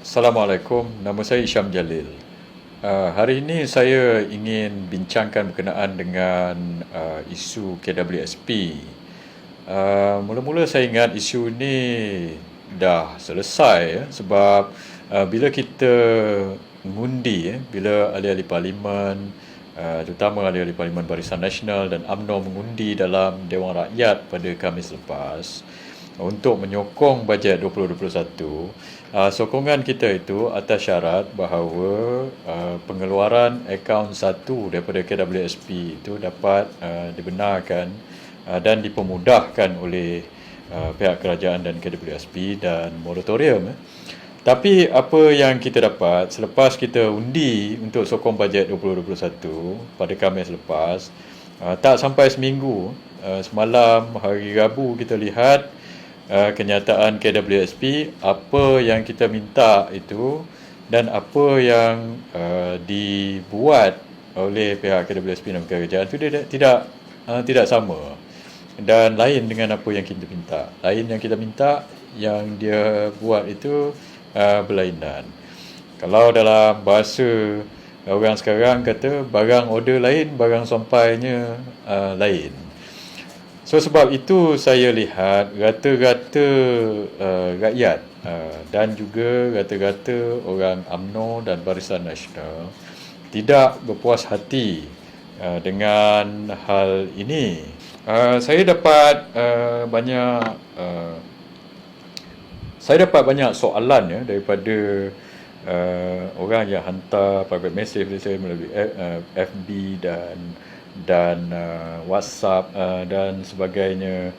Assalamualaikum, nama saya Isyam Jalil. Hari ini saya ingin bincangkan berkenaan dengan isu KWSP. Mula-mula saya ingat isu ni dah selesai ya, sebab bila kita mengundi bila ahli-ahli parlimen, terutama ahli-ahli parlimen Barisan Nasional dan UMNO mengundi dalam Dewan Rakyat pada Khamis lepas untuk menyokong bajet 2021, sokongan kita itu atas syarat bahawa pengeluaran akaun satu daripada KWSP itu dapat dibenarkan dan dipermudahkan oleh pihak kerajaan dan KWSP dan moratorium. Tapi apa yang kita dapat selepas kita undi untuk sokong bajet 2021 pada Khamis lepas, tak sampai seminggu, semalam hari Rabu kita lihat kenyataan KWSP, apa yang kita minta itu dan apa yang dibuat oleh pihak KWSP dan kerajaan itu tidak sama dan lain dengan apa yang kita minta. Lain yang kita minta, yang dia buat itu berlainan. Kalau dalam bahasa orang sekarang kata barang order lain, barang sampainya lain. So sebab itu saya lihat rata-rata rakyat dan juga rata-rata orang UMNO dan Barisan Nasional tidak berpuas hati dengan hal ini. Saya dapat banyak soalan ya daripada orang yang hantar private message kepada saya melalui FB dan WhatsApp dan sebagainya,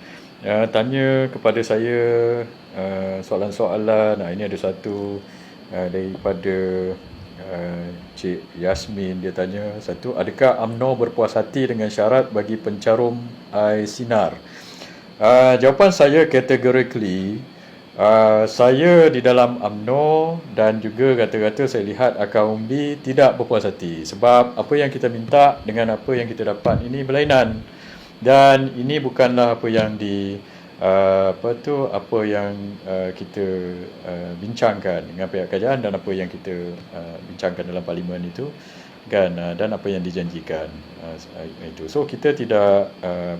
tanya kepada saya soalan-soalan. Ini ada satu daripada Cik Yasmin. Dia tanya satu, adakah UMNO berpuas hati dengan syarat bagi pencarum air sinar? Jawapan saya categorically, saya di dalam UMNO dan juga rata-rata saya lihat akaun undi tidak berpuas hati, sebab apa yang kita minta dengan apa yang kita dapat ini berlainan, dan ini bukanlah apa yang kita bincangkan dengan pihak kerajaan dan apa yang kita bincangkan dalam parlimen itu kan, dan apa yang dijanjikan itu. So kita tidak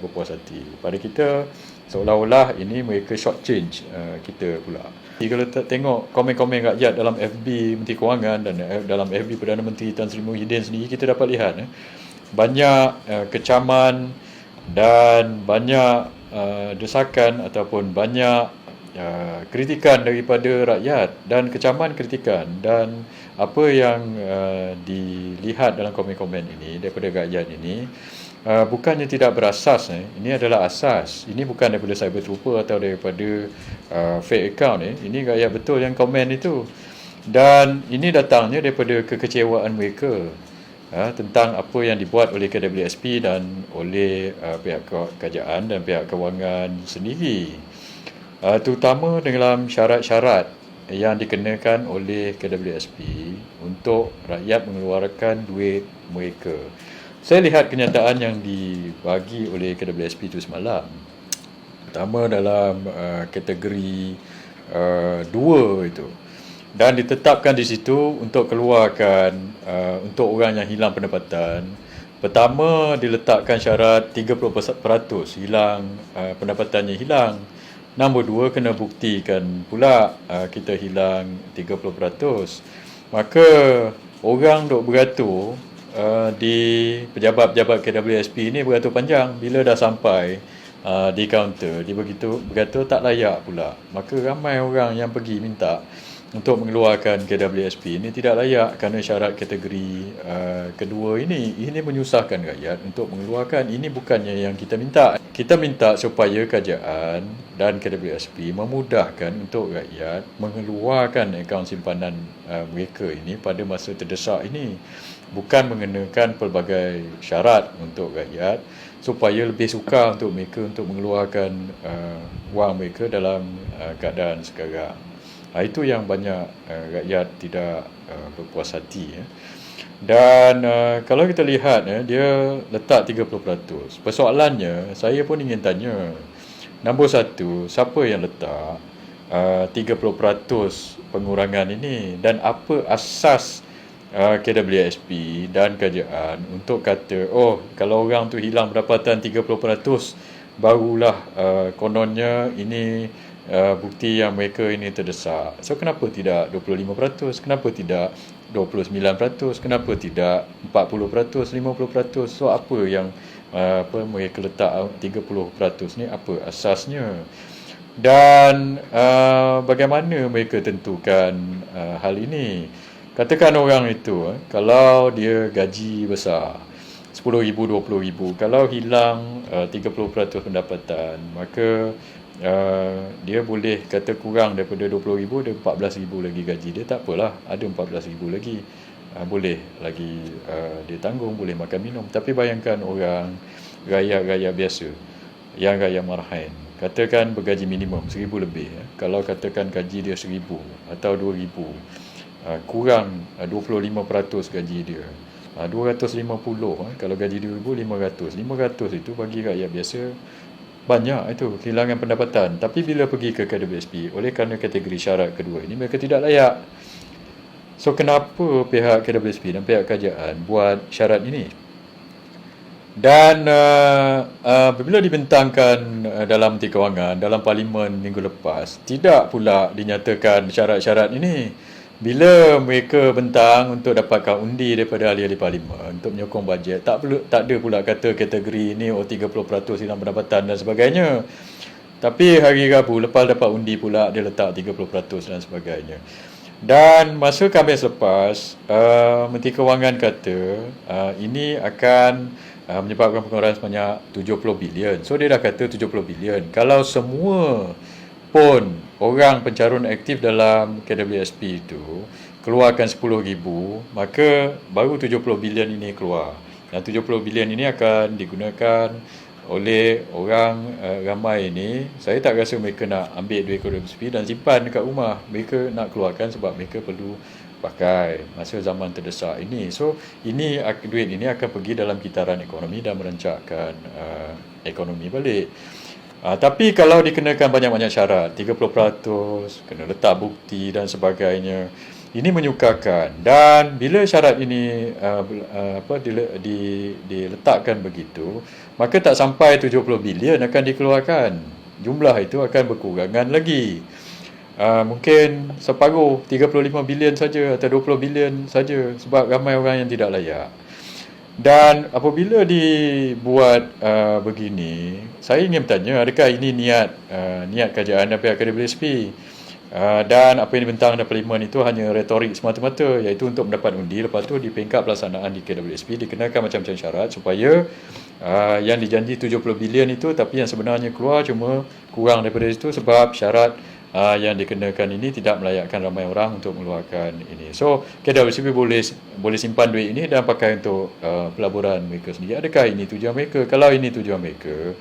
berpuas hati. Pada kita seolah-olah ini mereka short change kita pula. Kalau tengok komen-komen rakyat dalam FB Menteri Kewangan dan dalam FB Perdana Menteri Tan Sri Muhyiddin sendiri, kita dapat lihat banyak kecaman dan banyak desakan ataupun banyak kritikan daripada rakyat, dan kecaman kritikan dan apa yang dilihat dalam komen-komen ini daripada rakyat ini bukannya tidak berasas. Ini adalah asas. Ini bukan daripada cyber trooper atau daripada fake account. Ini rakyat betul yang komen itu, dan ini datangnya daripada kekecewaan mereka tentang apa yang dibuat oleh KWSP dan oleh pihak kerajaan dan pihak kewangan sendiri, terutama dalam syarat-syarat yang dikenakan oleh KWSP untuk rakyat mengeluarkan duit mereka. Saya lihat kenyataan yang dibagi oleh KWSP itu semalam, pertama dalam kategori 2 itu, dan ditetapkan di situ untuk keluarkan untuk orang yang hilang pendapatan. Pertama, diletakkan syarat 30% hilang, pendapatannya hilang. Nombor 2, kena buktikan pula kita hilang 30%. Maka orang duk beratur di pejabat-pejabat KWSP ini beratur panjang. Bila dah sampai di kaunter, dia beratur tak layak pula. Maka ramai orang yang pergi minta untuk mengeluarkan KWSP ini tidak layak kerana syarat kategori kedua ini. Ini menyusahkan rakyat untuk mengeluarkan. Ini bukannya yang kita minta. Kita minta supaya kerajaan dan KWSP memudahkan untuk rakyat mengeluarkan akaun simpanan mereka ini pada masa terdesak ini, bukan mengenakan pelbagai syarat untuk rakyat supaya lebih sukar untuk mereka untuk mengeluarkan wang mereka dalam keadaan sekarang. Itu yang banyak rakyat tidak berpuas hati. Dan kalau kita lihat dia letak 30%. Persoalannya, saya pun ingin tanya, nombor 1, siapa yang letak? 30% pengurangan ini, dan apa asas KWSP dan kerajaan untuk kata, oh, kalau orang tu hilang pendapatan 30%, barulah kononnya ini bukti yang mereka ini terdesak. So kenapa tidak 25%? Kenapa tidak 29%? Kenapa tidak 40%, 50%? So apa yang mereka letak 30% ni, apa asasnya? Dan bagaimana mereka tentukan hal ini? Katakan orang itu, kalau dia gaji besar, 10,000, 20,000, kalau hilang 30% pendapatan, maka dia boleh kata kurang daripada 20,000, dia 14,000 lagi gaji dia, tak apalah, ada 14,000 lagi. Boleh lagi dia tanggung, boleh makan minum. Tapi bayangkan orang rakyat-rakyat biasa, yang rakyat marahan, katakan bergaji minimum 1,000 lebih. Kalau katakan gaji dia 1,000 atau 2,000, kurang 25% gaji dia, 250. Kalau gaji 2,000, 500 itu bagi rakyat biasa banyak, itu kehilangan pendapatan. Tapi bila pergi ke KWSP, oleh kerana kategori syarat kedua ini, mereka tidak layak. So kenapa pihak KWSP dan pihak kerajaan buat syarat ini? Dan bila dibentangkan dalam Menteri Kewangan, dalam Parlimen minggu lepas, tidak pula dinyatakan syarat-syarat ini. Bila mereka bentang untuk dapatkan undi daripada ahli-ahli Parlimen untuk menyokong bajet, tak ada pula kata kategori ini 30% hilang pendapatan dan sebagainya. Tapi hari Rabu lepas dapat undi pula, dia letak 30% dan sebagainya. Dan masa Khamis lepas, Menteri Kewangan kata ini akan menyebabkan pengeluaran sebanyak 70 bilion. So dia dah kata 70 bilion. Kalau semua pun orang pencarun aktif dalam KWSP itu keluarkan 10,000, maka baru 70 bilion ini keluar. Dan 70 bilion ini akan digunakan oleh orang ramai ini. Saya tak rasa mereka nak ambil duit KWSP dan simpan dekat rumah. Mereka nak keluarkan sebab mereka perlu pakai masa zaman terdesak ini. So ini duit ini akan pergi dalam kitaran ekonomi dan merancakkan ekonomi balik. Tapi kalau dikenakan banyak-banyak syarat, 30%, kena letak bukti dan sebagainya, ini menyukarkan. Dan bila syarat ini diletakkan begitu, maka tak sampai 70 bilion akan dikeluarkan. Jumlah itu akan berkurangan lagi. Mungkin separuh, 35 bilion saja atau 20 bilion saja, sebab ramai orang yang tidak layak. Dan apabila dibuat begini, saya ingin bertanya, adakah ini niat kerajaan dan pihak KWSP? Dan apa yang dibentang dalam Parlimen itu hanya retorik semata-mata, iaitu untuk mendapat undi, lepas tu di peringkat pelaksanaan di KWSP dikenakan macam-macam syarat supaya yang dijanji 70 bilion itu, tapi yang sebenarnya keluar cuma kurang daripada itu sebab syarat yang dikenakan ini tidak melayakkan ramai orang untuk mengeluarkan ini. So KWSP boleh simpan duit ini dan pakai untuk pelaburan mereka sendiri. Adakah ini tujuan mereka? Kalau ini tujuan mereka,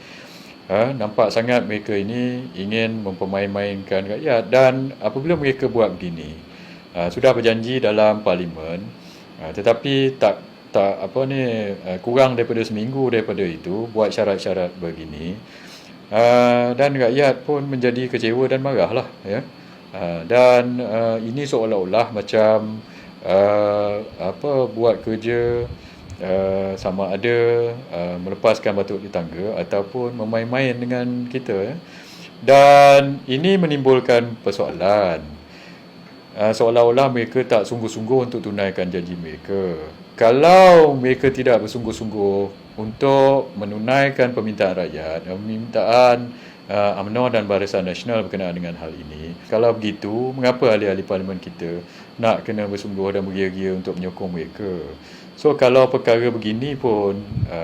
nampak sangat mereka ini ingin mempermain-mainkan rakyat. Dan apabila mereka buat begini, sudah berjanji dalam Parlimen, tetapi tak kurang daripada seminggu daripada itu buat syarat-syarat begini, dan rakyat pun menjadi kecewa dan marahlah, ya. Dan ini seolah-olah macam buat kerja sama ada melepaskan batu di tangga ataupun memain-main dengan kita, ya. Dan ini menimbulkan persoalan. Seolah-olah mereka tak sungguh-sungguh untuk tunaikan janji mereka. Kalau mereka tidak bersungguh-sungguh untuk menunaikan permintaan rakyat, permintaan UMNO dan Barisan Nasional berkenaan dengan hal ini, kalau begitu, mengapa ahli-ahli Parlimen kita nak kena bersungguh dan bergia-gia untuk menyokong mereka? So kalau perkara begini pun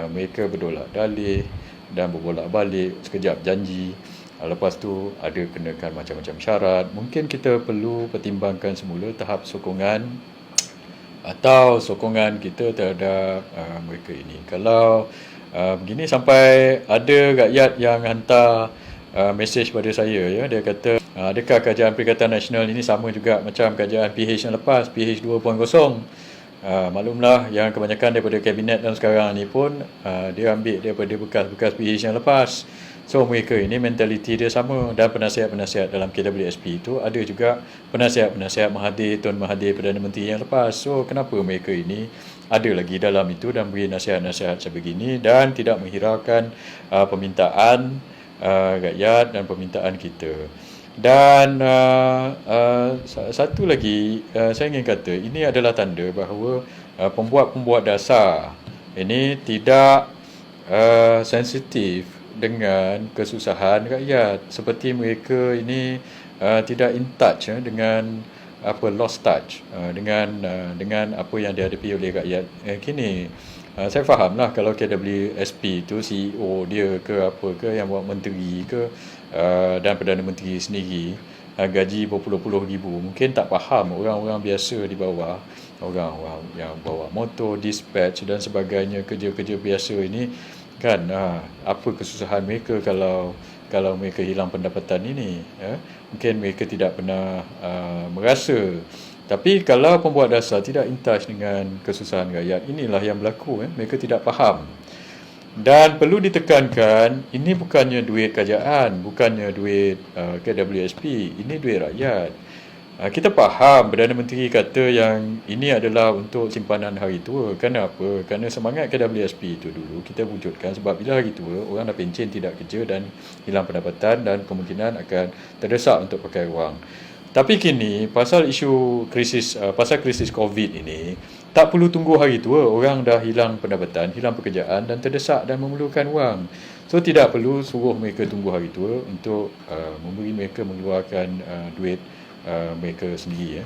mereka berdolak dalih dan berbolak-balik, sekejap janji, lepas tu ada kenakan macam-macam syarat. Mungkin kita perlu pertimbangkan semula tahap sokongan atau sokongan kita terhadap mereka ini. Kalau begini sampai ada rakyat yang hantar mesej pada saya, ya, dia kata adakah kerajaan Perikatan Nasional ini sama juga macam kerajaan PH yang lepas, PH 2.0? Maklumlah yang kebanyakan daripada kabinet dan sekarang ni pun dia ambil daripada bekas-bekas PH yang lepas. So mereka ini mentaliti dia sama, dan penasihat-penasihat dalam KWSP itu ada juga penasihat-penasihat Mahathir, Tun Mahathir, Perdana Menteri yang lepas. So kenapa mereka ini ada lagi dalam itu dan beri nasihat-nasihat sebegini dan tidak menghiraukan permintaan rakyat dan permintaan kita. Dan satu lagi saya ingin kata, ini adalah tanda bahawa pembuat-pembuat dasar ini tidak sensitif dengan kesusahan rakyat, seperti mereka ini tidak in touch dengan lost touch dengan apa yang dihadapi oleh rakyat kini. Saya fahamlah kalau KWSP itu CEO dia ke apa ke yang buat menteri ke dan Perdana Menteri sendiri gaji berpuluh-puluh ribu, mungkin tak faham orang-orang biasa di bawah, orang-orang yang bawa motor, dispatch dan sebagainya, kerja-kerja biasa ini kan, apa kesusahan mereka kalau mereka hilang pendapatan ini, mungkin mereka tidak pernah merasa. Tapi kalau pembuat dasar tidak in touch dengan kesusahan rakyat, inilah yang berlaku, mereka tidak faham. Dan perlu ditekankan, ini bukannya duit kerajaan, bukannya duit KWSP, ini duit rakyat. Kita faham Perdana Menteri kata yang ini adalah untuk simpanan hari tua. Kenapa? Kerana semangat KWSP itu dulu kita wujudkan sebab bila hari tua orang dah pencen, tidak kerja dan hilang pendapatan dan kemungkinan akan terdesak untuk pakai wang. Tapi kini pasal isu krisis COVID ini, tak perlu tunggu hari tua, orang dah hilang pendapatan, hilang pekerjaan dan terdesak dan memerlukan wang. So tidak perlu suruh mereka tunggu hari tua untuk memberi mereka mengeluarkan duit mereka sendiri.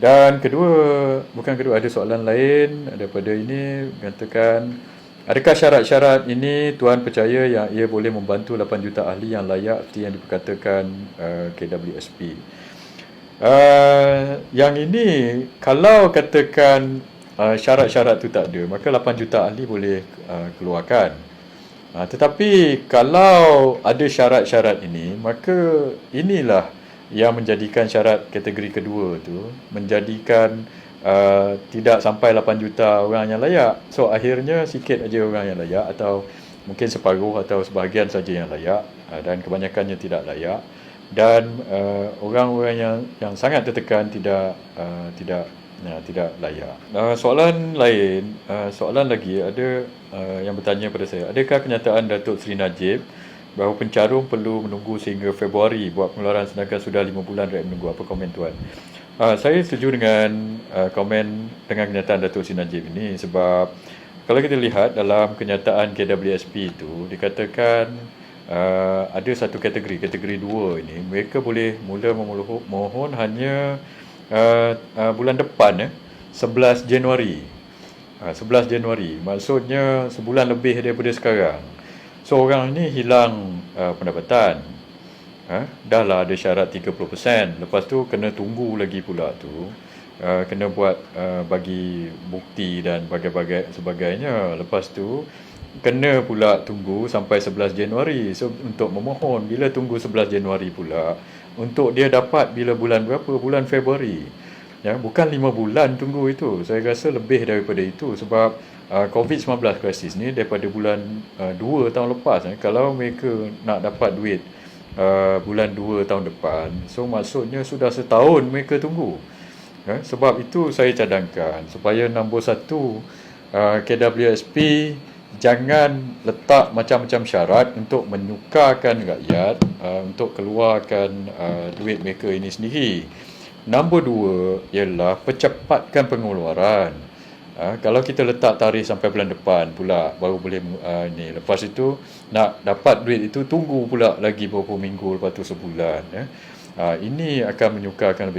Dan ada soalan lain daripada ini, katakan, adakah syarat-syarat ini Tuan percaya yang ia boleh membantu 8 juta ahli yang layak seperti yang diperkatakan KWSP? Yang ini kalau katakan syarat-syarat tu tak ada, maka 8 juta ahli boleh keluarkan. Tetapi kalau ada syarat-syarat ini, maka inilah yang menjadikan syarat kategori kedua tu menjadikan tidak sampai 8 juta orang yang layak. So akhirnya sikit aja orang yang layak, atau mungkin separuh atau sebahagian saja yang layak, dan kebanyakannya tidak layak. Dan orang-orang yang sangat tertekan tidak layak. Soalan lagi ada yang bertanya pada saya, adakah kenyataan Datuk Seri Najib bahawa pencarum perlu menunggu sehingga Februari buat pengeluaran sedangkan sudah 5 bulan rakyat menunggu? Apa komen Tuan? Saya setuju dengan komen dengan kenyataan Datuk Seri Najib ini, sebab kalau kita lihat dalam kenyataan KWSP itu dikatakan ada satu kategori 2 ini, mereka boleh mula memohon hanya bulan depan, 11 Januari. 11 Januari, maksudnya sebulan lebih daripada sekarang. So orang ni hilang pendapatan, dah lah ada syarat 30%, lepas tu kena tunggu lagi pula tu, kena buat bagi bukti dan bagai-bagai sebagainya. Lepas tu kena pula tunggu sampai 11 Januari. So untuk memohon, bila tunggu 11 Januari pula, untuk dia dapat bila bulan berapa? Bulan Februari. Bukan 5 bulan tunggu itu. Saya rasa lebih daripada itu, sebab COVID-19 krisis ni daripada bulan 2 tahun lepas. Kalau mereka nak dapat duit bulan 2 tahun depan, so maksudnya sudah setahun mereka tunggu. Sebab itu saya cadangkan supaya nombor 1, KWSP jangan letak macam-macam syarat untuk menyukarkan rakyat untuk keluarkan duit mereka ini sendiri. Nombor 2 ialah percepatkan pengeluaran. Kalau kita letak tarikh sampai bulan depan pula baru boleh ni, lepas itu nak dapat duit itu tunggu pula lagi beberapa minggu, lepas tu sebulan. Ini akan menyukarkan lebih